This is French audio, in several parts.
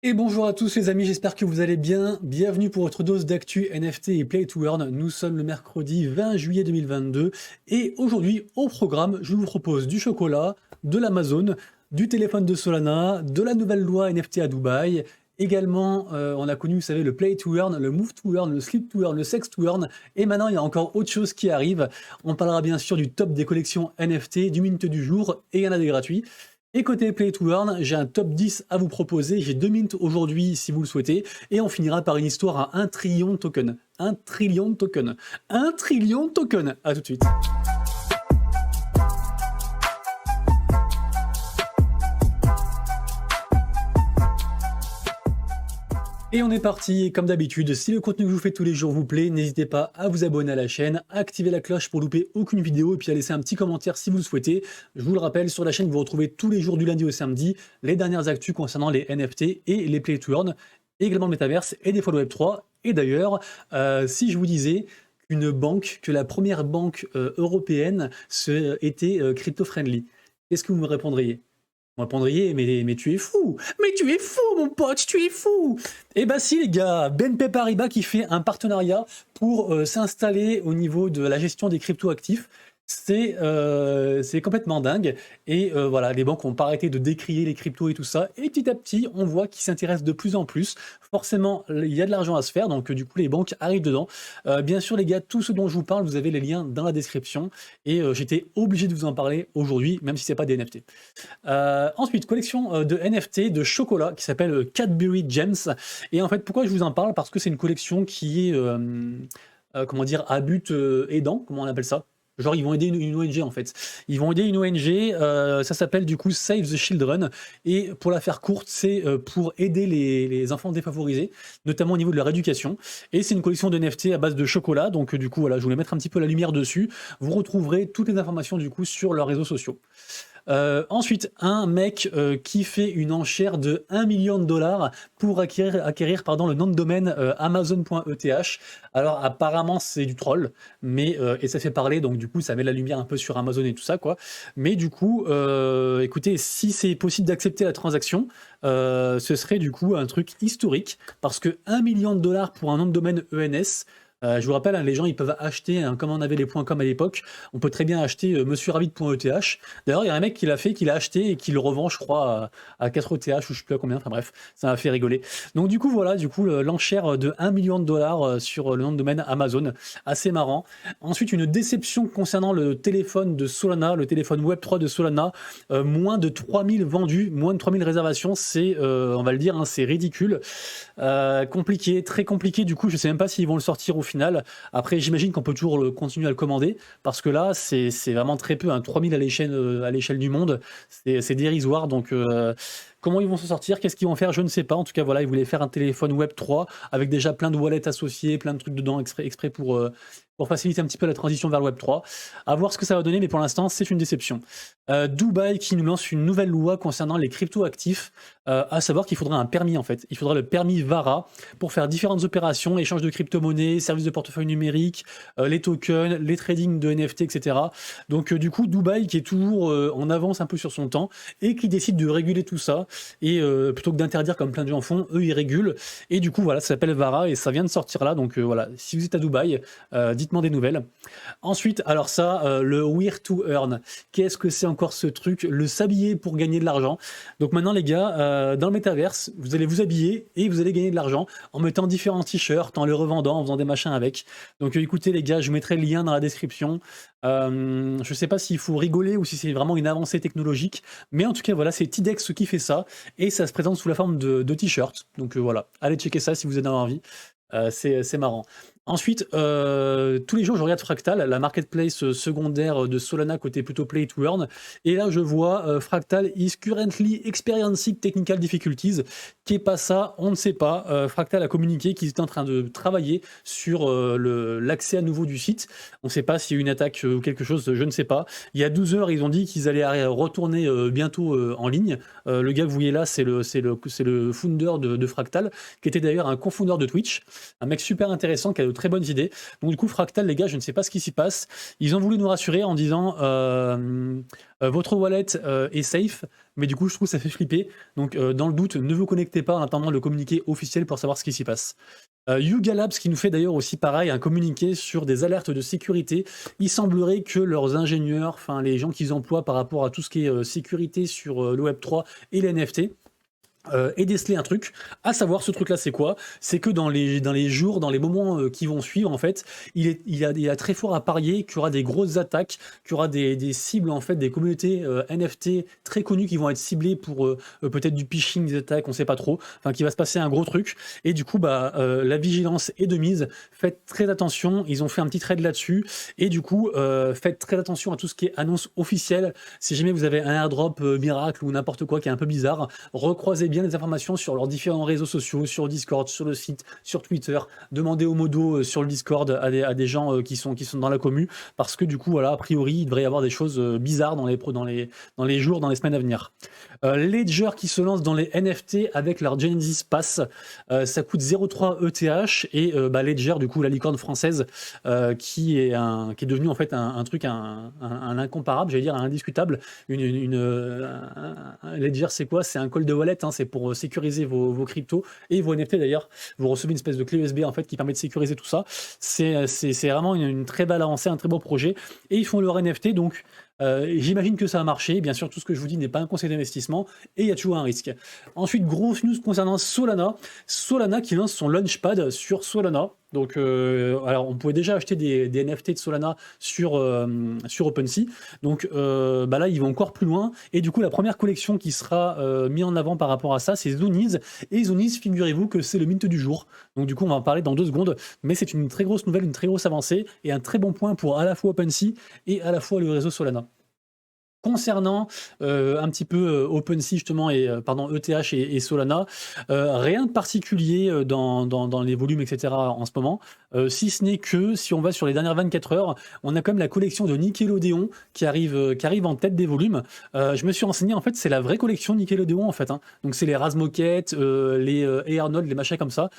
Et bonjour à tous les amis, j'espère que vous allez bien. Bienvenue pour votre dose d'actu NFT et Play to Earn. Nous sommes le mercredi 20 juillet 2022 et aujourd'hui au programme, je vous propose du chocolat, de l'Amazon, du téléphone de Solana, de la nouvelle loi NFT à Dubaï. Également, on a connu, vous savez, le Play to Earn, le Move to Earn, le Sleep to Earn, le Sex to Earn. Et maintenant, il y a encore autre chose qui arrive. On parlera bien sûr du top des collections NFT, du mint du jour et il y en a des gratuits. Et côté Play to Earn, j'ai un top 10 à vous proposer. J'ai 2 mints aujourd'hui si vous le souhaitez. Et on finira par une histoire à 1 trillion de tokens. 1 trillion de tokens. 1 trillion de tokens. À tout de suite. Et on est parti, comme d'habitude, si le contenu que je vous fais tous les jours vous plaît, n'hésitez pas à vous abonner à la chaîne, à activer la cloche pour louper aucune vidéo et puis à laisser un petit commentaire si vous le souhaitez. Je vous le rappelle, sur la chaîne, vous retrouvez tous les jours du lundi au samedi les dernières actus concernant les NFT et les Play to Earn, également le Metaverse et des fois le Web3. Et d'ailleurs, si je vous disais que la première banque européenne était crypto-friendly, qu'est-ce que vous me répondriez? Vous me répondriez, mais tu es fou! Mais tu es fou, mon pote, tu es fou! Eh ben si, les gars, BNP Paribas qui fait un partenariat pour s'installer au niveau de la gestion des crypto-actifs. C'est complètement dingue. Et voilà, les banques n'ont pas arrêté de décrier les cryptos et tout ça. Et petit à petit, on voit qu'ils s'intéressent de plus en plus. Forcément, il y a de l'argent à se faire, donc du coup, les banques arrivent dedans. Bien sûr, les gars, tout ce dont je vous parle, vous avez les liens dans la description. Et j'étais obligé de vous en parler aujourd'hui, même si c'est pas des NFT. Ensuite, collection de NFT de chocolat qui s'appelle Cadbury Gems. Et en fait, pourquoi je vous en parle? Parce que c'est une collection qui est, comment dire, à but aidant, comment on appelle ça? Genre, ils vont aider une ONG en fait. Ils vont aider une ONG, ça s'appelle du coup Save the Children. Et pour la faire courte, c'est pour aider les enfants défavorisés, notamment au niveau de leur éducation. Et c'est une collection de NFT à base de chocolat. Donc, du coup, voilà, je voulais mettre un petit peu la lumière dessus. Vous retrouverez toutes les informations du coup sur leurs réseaux sociaux. Ensuite, un mec qui fait une enchère de 1 million de dollars pour acquérir le nom de domaine amazon.eth. Alors apparemment c'est du troll, mais et ça fait parler, donc du coup ça met la lumière un peu sur Amazon et tout ça quoi. Mais du coup, écoutez, si c'est possible d'accepter la transaction, ce serait du coup un truc historique parce que 1 million de dollars pour un nom de domaine ENS. Je vous rappelle, hein, les gens ils peuvent acheter, hein, comme on avait les .com à l'époque, on peut très bien acheter monsieurravid.eth. D'ailleurs, il y a un mec qui l'a fait, qui l'a acheté et qui le revend, je crois, à 4 ETH ou je sais plus à combien. Enfin bref, ça m'a fait rigoler. Donc du coup, voilà, l'enchère de 1 million de dollars sur le nom de domaine Amazon, assez marrant. Ensuite, une déception concernant le téléphone de Solana, le téléphone Web3 de Solana, moins de 3000 vendus, moins de 3000 réservations, c'est, on va le dire, hein, c'est ridicule. Compliqué, très compliqué. Du coup, je sais même pas s'ils vont le sortir au final. Après, j'imagine qu'on peut toujours continuer à le commander parce que là, c'est vraiment très peu. Hein, 3000 à l'échelle du monde, c'est dérisoire. Donc, comment ils vont se sortir? Qu'est-ce qu'ils vont faire? Je ne sais pas. En tout cas, voilà, ils voulaient faire un téléphone Web 3 avec déjà plein de wallets associés, plein de trucs dedans exprès pour faciliter un petit peu la transition vers le Web 3. À voir ce que ça va donner, mais pour l'instant, c'est une déception. Dubaï qui nous lance une nouvelle loi concernant les crypto-actifs, à savoir qu'il faudra un permis en fait. Il faudra le permis VARA pour faire différentes opérations, échange de crypto-monnaies, services de portefeuille numérique, les tokens, les trading de NFT, etc. Donc du coup, Dubaï qui est toujours en avance un peu sur son temps et qui décide de réguler tout ça. Et plutôt que d'interdire comme plein de gens font, eux ils régulent. Et du coup, voilà, ça s'appelle VARA et ça vient de sortir là. Donc voilà, si vous êtes à Dubaï, dites-moi des nouvelles. Ensuite, alors ça, le Wear to Earn. Qu'est-ce que c'est encore ce truc? Le s'habiller pour gagner de l'argent. Donc maintenant, les gars, dans le Metaverse, vous allez vous habiller et vous allez gagner de l'argent en mettant différents t-shirts, en les revendant, en faisant des machins avec. Donc écoutez, les gars, je mettrai le lien dans la description. Je sais pas s'il faut rigoler ou si c'est vraiment une avancée technologique, mais en tout cas, voilà, c'est Tidex qui fait ça et ça se présente sous la forme de t-shirts. Donc voilà, allez checker ça si vous en avez envie. C'est marrant. Ensuite, tous les jours, je regarde Fractal, la marketplace secondaire de Solana côté plutôt Play to Earn. Et là, je vois Fractal is currently experiencing technical difficulties. Qu'est pas ça? On ne sait pas. Fractal a communiqué qu'ils étaient en train de travailler sur l'accès à nouveau du site. On ne sait pas s'il y a eu une attaque ou quelque chose, je ne sais pas. Il y a 12 heures, ils ont dit qu'ils allaient retourner bientôt en ligne. Le gars que vous voyez là, c'est le founder de Fractal, qui était d'ailleurs un confondeur de Twitch. Un mec super intéressant qui a de très bonnes idées. Donc du coup, Fractal, les gars, je ne sais pas ce qui s'y passe. Ils ont voulu nous rassurer en disant votre wallet est safe, mais du coup, je trouve que ça fait flipper. Donc dans le doute, ne vous connectez pas en attendant le communiqué officiel pour savoir ce qui s'y passe. Yuga Labs qui nous fait d'ailleurs aussi pareil, un communiqué sur des alertes de sécurité. Il semblerait que leurs ingénieurs, enfin les gens qu'ils emploient par rapport à tout ce qui est sécurité sur le Web3 et les NFT, et déceler un truc, à savoir ce truc là c'est quoi? C'est que dans les jours, dans les moments qui vont suivre en fait, il a très fort à parier qu'il y aura des grosses attaques, qu'il y aura des cibles en fait, des communautés NFT très connues qui vont être ciblées pour peut-être du phishing, des attaques, on sait pas trop, enfin qu'il va se passer un gros truc, et du coup bah la vigilance est de mise, faites très attention, ils ont fait un petit trade là-dessus, et du coup faites très attention à tout ce qui est annonce officielle, si jamais vous avez un airdrop miracle ou n'importe quoi qui est un peu bizarre, recroisez bien les informations sur leurs différents réseaux sociaux, sur Discord, sur le site, sur Twitter. Demandez au modo sur le Discord à des gens qui sont dans la commu, parce que du coup, voilà, a priori, il devrait y avoir des choses bizarres dans les jours, dans les semaines à venir. Ledger qui se lance dans les NFT avec leur Genesis Pass. Ça coûte 0,3 ETH et Ledger, du coup, la licorne française, qui est devenu en fait un truc, un incomparable, j'allais dire un indiscutable. Ledger, c'est quoi? C'est un call de wallet, hein, c'est pour sécuriser vos cryptos et vos NFT d'ailleurs. Vous recevez une espèce de clé USB en fait qui permet de sécuriser tout ça. C'est vraiment une très belle avancée, un très beau projet. Et ils font leur NFT, donc j'imagine que ça a marché. Bien sûr, tout ce que je vous dis n'est pas un conseil d'investissement et il y a toujours un risque. Ensuite, grosse news concernant Solana. Solana qui lance son launchpad sur Solana. Donc, alors on pouvait déjà acheter des NFT de Solana sur OpenSea. Donc là, ils vont encore plus loin. Et du coup, la première collection qui sera mise en avant par rapport à ça, c'est Zonies. Et Zonies, figurez-vous que c'est le mint du jour. Donc du coup, on va en parler dans 2 secondes. Mais c'est une très grosse nouvelle, une très grosse avancée et un très bon point pour à la fois OpenSea et à la fois le réseau Solana. Concernant un petit peu OpenSea justement et ETH et Solana, rien de particulier dans les volumes etc. en ce moment, si ce n'est que si on va sur les dernières 24 heures, on a quand même la collection de Nickelodeon qui arrive en tête des volumes. Je me suis renseigné, en fait c'est la vraie collection Nickelodeon en fait, hein. Donc c'est les Razmoket, les Arnold, les machins comme ça,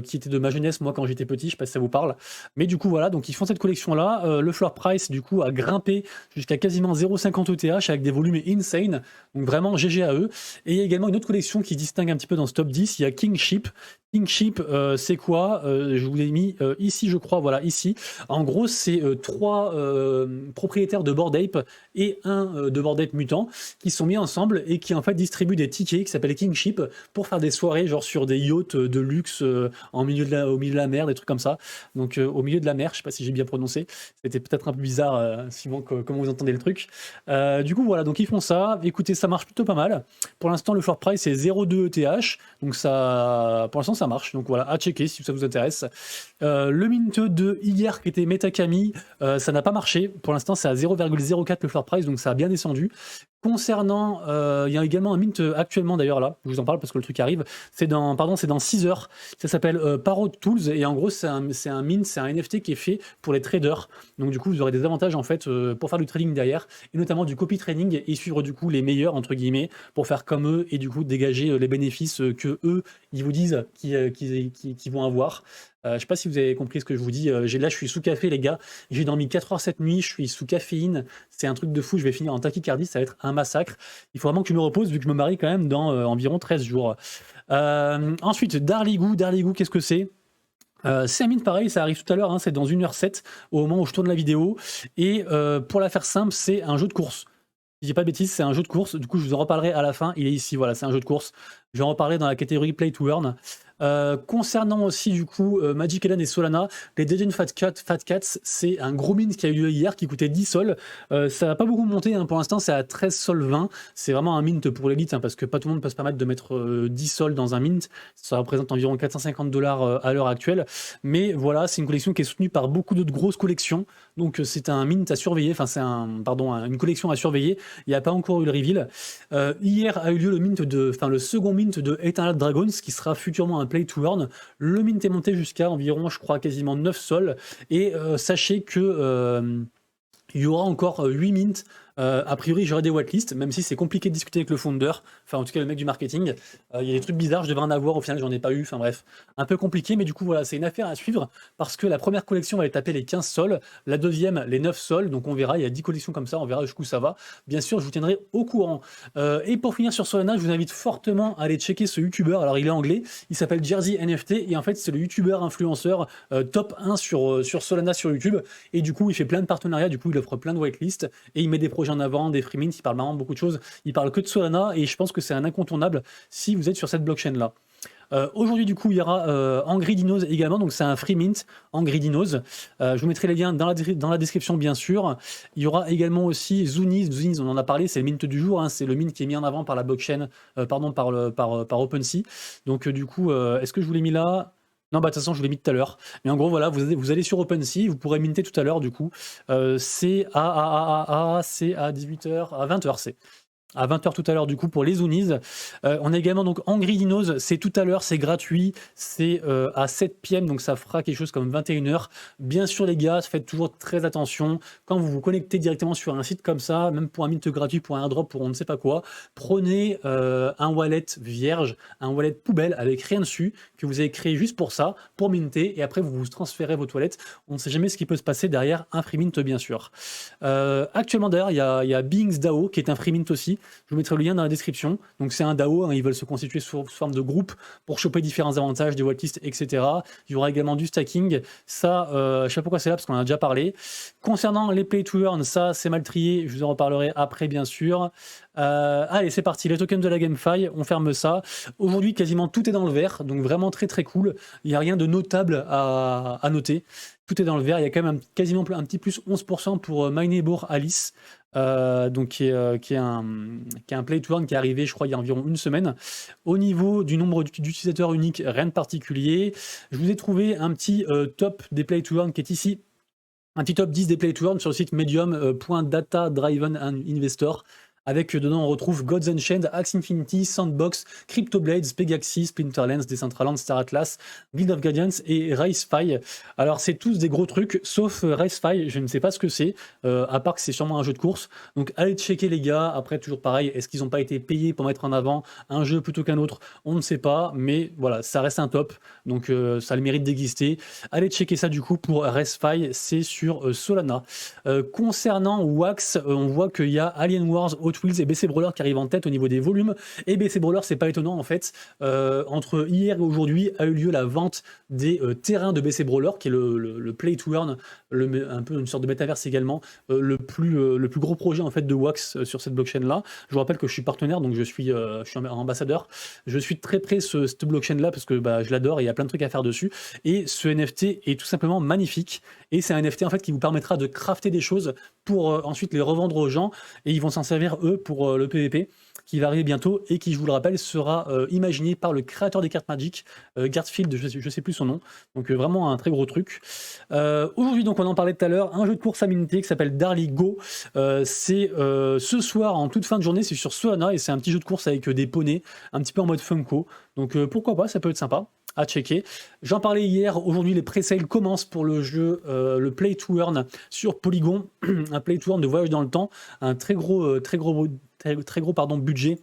qui étaient de ma jeunesse moi quand j'étais petit, je sais pas si ça vous parle. Mais du coup voilà, donc ils font cette collection là, le floor price du coup a grimpé jusqu'à quasiment 0,50 ETH avec des volumes insane, donc vraiment GG à eux. Et il y a également une autre collection qui distingue un petit peu dans ce top 10, il y a Kingship. Kingship, c'est quoi? Je vous l'ai mis ici, je crois, voilà, ici. En gros, c'est 3 propriétaires de Bored Ape et un de Bored Ape mutant qui sont mis ensemble et qui en fait distribuent des tickets qui s'appellent Kingship pour faire des soirées genre sur des yachts de luxe au milieu de la mer, des trucs comme ça. Donc au milieu de la mer, je sais pas si j'ai bien prononcé, c'était peut-être un peu bizarre suivant comment vous entendez le truc. Du coup, voilà, donc ils font ça. Écoutez, ça marche plutôt pas mal. Pour l'instant, le floor price c'est 0,2 ETH, donc ça, pour l'instant, ça marche. Donc voilà, à checker si ça vous intéresse. Le mint de hier qui était Metakami, ça n'a pas marché. Pour l'instant, c'est à 0,04 le floor price, donc ça a bien descendu. Concernant, il y a également un mint actuellement d'ailleurs là, je vous en parle parce que le truc arrive, c'est dans 6 heures, ça s'appelle Parrot Tools et en gros c'est un mint, c'est un NFT qui est fait pour les traders, donc du coup vous aurez des avantages en fait pour faire du trading derrière, et notamment du copy trading et suivre du coup les meilleurs entre guillemets pour faire comme eux et du coup dégager les bénéfices que eux ils vous disent qu'ils vont avoir. Je sais pas si vous avez compris ce que je vous dis. Là, je suis sous café, les gars. J'ai dormi 4 heures cette nuit. Je suis sous caféine. C'est un truc de fou. Je vais finir en tachycardie. Ça va être un massacre. Il faut vraiment que je me repose vu que je me marie quand même dans environ 13 jours. Ensuite, Darligou. Darligou, qu'est-ce que c'est? C'est un mint pareil, ça arrive tout à l'heure, hein, c'est dans 1h07 au moment où je tourne la vidéo. Et pour la faire simple, c'est un jeu de course. Si je dis pas de bêtises, c'est un jeu de course. Du coup, je vous en reparlerai à la fin. Il est ici, voilà, c'est un jeu de course. Je vais en reparler dans la catégorie Play to Earn. Concernant aussi du coup Magic Eden et Solana, les Dejen Fat Cats, c'est un gros mint qui a eu lieu hier qui coûtait 10 sols. Ça va pas beaucoup monter, hein, pour l'instant c'est à 13 sols 20. C'est vraiment un mint pour l'élite, hein, parce que pas tout le monde peut se permettre de mettre 10 sols dans un mint. Ça représente environ 450$ à l'heure actuelle. Mais voilà, c'est une collection qui est soutenue par beaucoup d'autres grosses collections. Donc c'est un mint à surveiller, enfin c'est une collection à surveiller. Il n'y a pas encore eu le reveal. Hier a eu lieu le second mint de Eternal Dragons qui sera futurement un play to earn. Le mint est monté jusqu'à environ, je crois, quasiment 9 sols. Et sachez que il y aura encore 8 mints A priori, j'aurai des whitelists, même si c'est compliqué de discuter avec le founder, enfin en tout cas le mec du marketing. Il y a des trucs bizarres, je devrais en avoir, au final j'en ai pas eu, enfin bref, un peu compliqué, mais du coup voilà, c'est une affaire à suivre, parce que la première collection va taper les 15 sols, la deuxième les 9 sols, donc on verra, il y a 10 collections comme ça, on verra jusqu'où ça va. Bien sûr, je vous tiendrai au courant. Et pour finir sur Solana, je vous invite fortement à aller checker ce YouTuber, alors il est anglais, il s'appelle Jersey NFT, et en fait c'est le YouTuber influenceur top 1 sur Solana sur YouTube, et du coup il fait plein de partenariats, du coup il offre plein de whitelists, et il met des projets en avant, des free mints, il parle vraiment beaucoup de choses, il parle que de Solana, et je pense que c'est un incontournable si vous êtes sur cette blockchain là. Aujourd'hui, du coup, il y aura Angry Dinos également, donc c'est un free mint, Angry Dinos. Je vous mettrai les liens dans la description, bien sûr. Il y aura également aussi Zuniz. Zuniz, on en a parlé, c'est le mint du jour, hein, c'est le mint qui est mis en avant par la blockchain, par OpenSea. Donc, du coup, est-ce que je vous l'ai mis là? Non, bah de toute façon, je vous l'ai mis tout à l'heure. Mais en gros, voilà, vous allez sur OpenSea, vous pourrez minter tout à l'heure, du coup. C'est à 18h, à 20h, c'est à 20h tout à l'heure du coup pour les Zuniz. On a également donc Angry Dinos, c'est tout à l'heure, c'est gratuit, c'est à 7 p.m. donc ça fera quelque chose comme 21h. Bien sûr les gars, faites toujours très attention quand vous vous connectez directement sur un site comme ça, même pour un mint gratuit, pour un airdrop, pour on ne sait pas quoi, prenez un wallet vierge, un wallet poubelle avec rien dessus que vous avez créé juste pour ça, pour minter, et après vous vous transférez votre wallet. On ne sait jamais ce qui peut se passer derrière un free mint bien sûr. Actuellement d'ailleurs il y a Beings DAO qui est un free mint aussi. Je vous mettrai le lien dans la description. Donc c'est un DAO, hein, ils veulent se constituer sous forme de groupe pour choper différents avantages, des whitelists, etc. Il y aura également du stacking. Ça, je sais pas pourquoi c'est là parce qu'on en a déjà parlé. Concernant les play to earn, ça c'est mal trié, je vous en reparlerai après bien sûr. Allez, c'est parti, les tokens de la GameFi, on ferme ça. Aujourd'hui, quasiment tout est dans le vert, donc vraiment très très cool. Il n'y a rien de notable à noter. Tout est dans le vert, il y a quand même quasiment un petit plus 11% pour Mineable Alice. Donc qui est un play to earn qui est arrivé, je crois, il y a environ une semaine. Au niveau du nombre d'utilisateurs uniques, rien de particulier. Je vous ai trouvé un petit top des play to earn qui est ici. Un petit top 10 des play to earn sur le site medium.data driven investor. Avec dedans on retrouve Gods Unchained, Axie Infinity, Sandbox, CryptoBlades, Pegaxi, Splinterlands, Decentraland, Star Atlas, Guild of Guardians et RaceFi. Alors c'est tous des gros trucs, sauf RaceFi, je ne sais pas ce que c'est, à part que c'est sûrement un jeu de course. Donc allez checker les gars, après toujours pareil, est-ce qu'ils n'ont pas été payés pour mettre en avant un jeu plutôt qu'un autre? On ne sait pas, mais voilà, ça reste un top, donc ça a le mérite d'exister. Allez checker ça du coup pour RaceFi, c'est sur Solana. Concernant Wax, on voit qu'il y a Alien Wars, Wheels et BC Brawler qui arrivent en tête au niveau des volumes. Et BC Brawler, c'est pas étonnant en fait. Entre hier et aujourd'hui a eu lieu la vente des terrains de BC Brawler, qui est le play to earn, un peu une sorte de métaverse également, le plus gros projet en fait de Wax sur cette blockchain là. Je vous rappelle que je suis partenaire, donc je suis ambassadeur. Je suis très près de cette blockchain là parce que je l'adore et il y a plein de trucs à faire dessus. Et ce NFT est tout simplement magnifique. Et c'est un NFT en fait qui vous permettra de crafter des choses pour ensuite les revendre aux gens, et ils vont s'en servir eux pour le PVP qui va arriver bientôt et qui, je vous le rappelle, sera imaginé par le créateur des cartes Magic, Garfield, je sais plus son nom, donc vraiment un très gros truc. Aujourd'hui, donc on en parlait tout à l'heure, un jeu de course à minter qui s'appelle Darly Go. C'est ce soir en toute fin de journée, c'est sur Solana et c'est un petit jeu de course avec des poneys, un petit peu en mode Funko, donc pourquoi pas, ça peut être sympa à checker. J'en parlais hier, aujourd'hui les pré-sales commencent pour le jeu, le Play to Earn sur Polygon, un Play to Earn de voyage dans le temps, un très gros budget.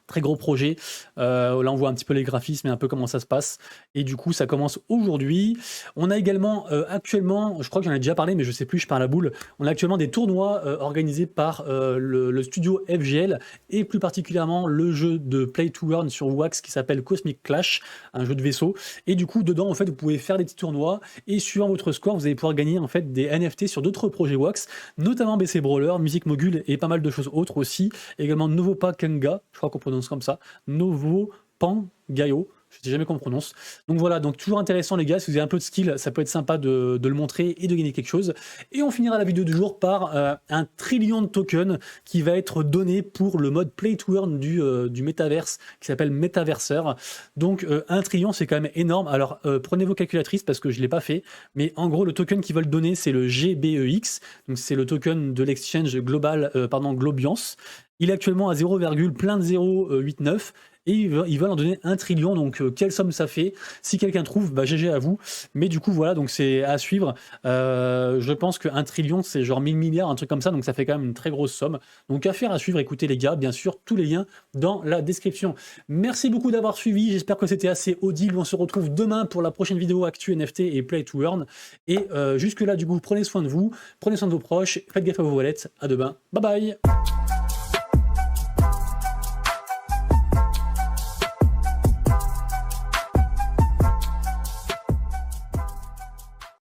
Très gros projet. Là, on voit un petit peu les graphismes et un peu comment ça se passe. Et du coup, ça commence aujourd'hui. On a également actuellement, je crois que j'en ai déjà parlé, mais je sais plus, je parle à la boule. On a actuellement des tournois organisés par le studio FGL et plus particulièrement le jeu de Play to Earn sur Wax qui s'appelle Cosmic Clash, un jeu de vaisseau. Et du coup, dedans, en fait, vous pouvez faire des petits tournois et suivant votre score, vous allez pouvoir gagner en fait des NFT sur d'autres projets Wax, notamment BC Brawler, Music Mogul et pas mal de choses autres aussi. Également Novopa Kenga, je crois qu'on prononce comme ça, Novo Pangayo, je ne sais jamais comment on prononce. Donc voilà, donc toujours intéressant les gars, si vous avez un peu de skill, ça peut être sympa de le montrer et de gagner quelque chose. Et on finira la vidéo du jour par un trillion de tokens qui va être donné pour le mode Play to Earn du Metaverse, qui s'appelle Metaverser. Donc 1 trillion, c'est quand même énorme. Alors prenez vos calculatrices parce que je ne l'ai pas fait, mais en gros le token qu'ils veulent donner c'est le GBEX, donc c'est le token de l'exchange global, Globiance. Il est actuellement à 0,89 et ils veulent en donner 1 trillion, donc quelle somme ça fait? Si quelqu'un trouve, bah GG à vous. Mais du coup, voilà, donc c'est à suivre. Je pense que 1 trillion, c'est genre 1000 milliards, un truc comme ça, donc ça fait quand même une très grosse somme. Donc affaire à suivre, écoutez les gars, bien sûr, tous les liens dans la description. Merci beaucoup d'avoir suivi, j'espère que c'était assez audible. On se retrouve demain pour la prochaine vidéo Actu NFT et Play to Earn. Et jusque là, du coup, prenez soin de vous, prenez soin de vos proches, faites gaffe à vos wallets. À demain, bye bye.